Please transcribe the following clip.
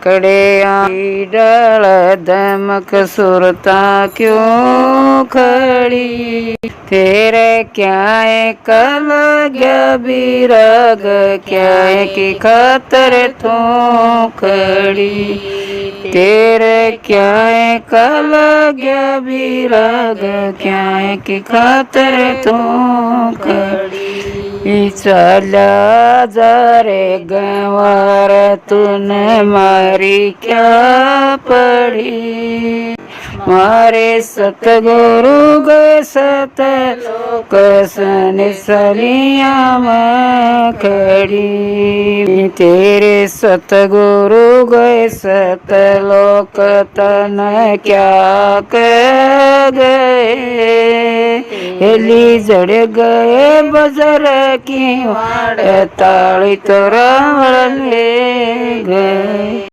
पकड़े आई डाल दमक सुरता क्यों खड़ी। तेरे क्या है कल गया बिरग क्या है की खातर तू खड़ी। तेरे क्या है कल गया बिरग क्या है की खातर तू खड़ी। चला जा रे गंवार तूने मारी क्या पड़ी। मारे सतगुरु गए सत लोक सन सलिया में खड़ी। तेरे सतगुरु गए सत लोक तन क्या कह गए। हेली जड़ गए बजर की वाड़ ताली तो रावण ले गए।